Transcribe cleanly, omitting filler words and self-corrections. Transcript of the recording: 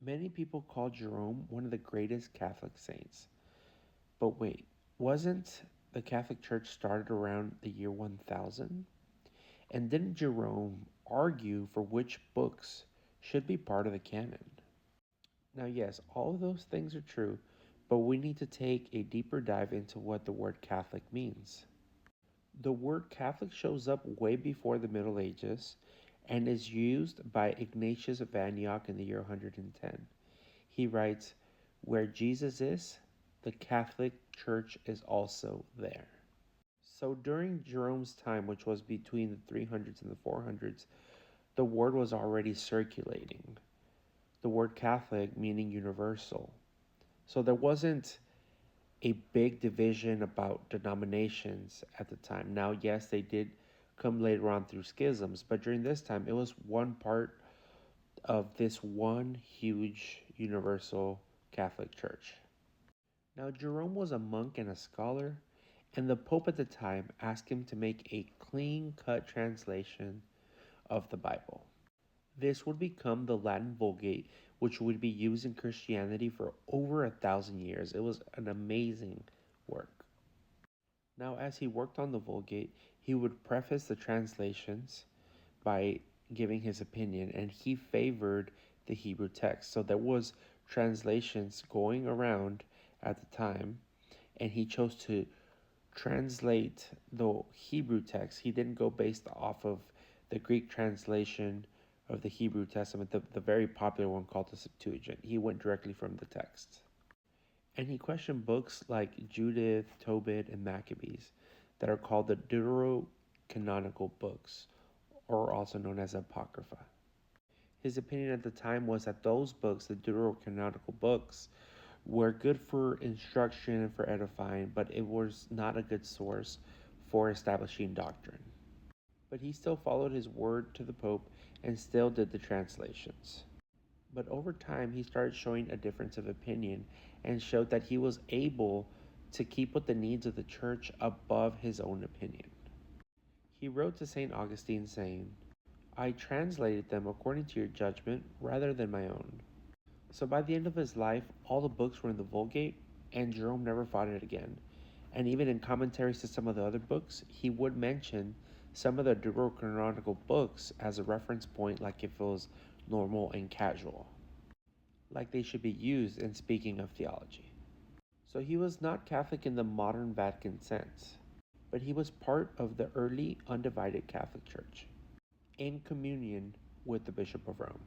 Many people call Jerome one of the greatest Catholic saints. But wait, wasn't the Catholic Church started around the year 1000? And didn't Jerome argue for which books should be part of the canon? Now, yes, all of those things are true, but we need to take a deeper dive into what the word Catholic means. The word Catholic shows up way before the Middle Ages and is used by Ignatius of Antioch in the year 110. He writes, "Where Jesus is, the Catholic Church is also there." So during Jerome's time, which was between the 300s and the 400s, the word was already circulating. The word Catholic meaning universal. So there wasn't a big division about denominations at the time. Now, yes, they did come later on through schisms, but during this time, it was one part of this one huge universal Catholic Church. Now, Jerome was a monk and a scholar, and the Pope at the time asked him to make a clean cut translation of the Bible. This would become the Latin Vulgate, which would be used in Christianity for over 1,000 years. It was an amazing work. Now, as he worked on the Vulgate, he would preface the translations by giving his opinion, and he favored the Hebrew text. So there was translations going around at the time, and he chose to translate the Hebrew text. He didn't go based off of the Greek translation of the Hebrew Testament, the very popular one called the Septuagint. He went directly from the text. And he questioned books like Judith, Tobit, and Maccabees that are called the Deuterocanonical books, or also known as Apocrypha. His opinion at the time was that those books, the Deuterocanonical books, were good for instruction and for edifying, but it was not a good source for establishing doctrine. But he still followed his word to the Pope and still did the translations. But over time, he started showing a difference of opinion and showed that he was able to keep with the needs of the church above his own opinion. He wrote to St. Augustine saying, "I translated them according to your judgment rather than my own." So by the end of his life, all the books were in the Vulgate, and Jerome never fought it again. And even in commentaries to some of the other books, he would mention some of the Deuterocanonical books as a reference point, like if it was normal and casual, like they should be used in speaking of theology. So he was not Catholic in the modern Vatican sense, but he was part of the early undivided Catholic Church, in communion with the Bishop of Rome.